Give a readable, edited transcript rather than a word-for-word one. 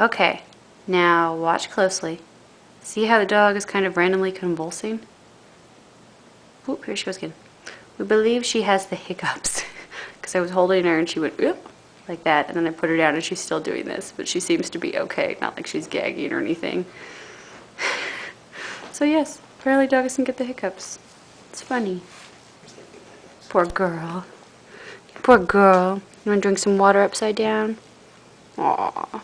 Okay, now watch closely. See how the dog is kind of randomly convulsing? Oop, here she goes again. We believe she has the hiccups because I was holding her and she went oop, like that, and then I put her down and she's still doing this, but she seems to be okay, not like she's gagging or anything. So yes, apparently dog doesn't get the hiccups. It's funny. Poor girl. Poor girl. You want to drink some water upside down? Aww.